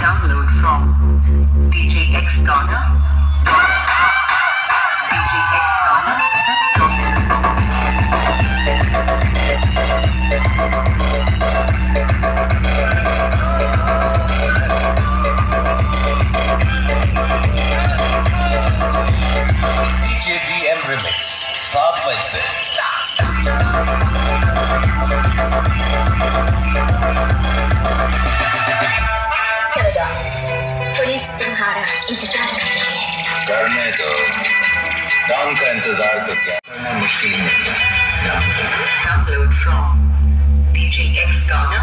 Download from djxghana.com. DJDM Remix 7 Canada, police तुम्हारा इंतजार कर रही है। करने दो काम का इंतजार तो क्या करना मुश्किल नहीं है। Download from djxghana.com.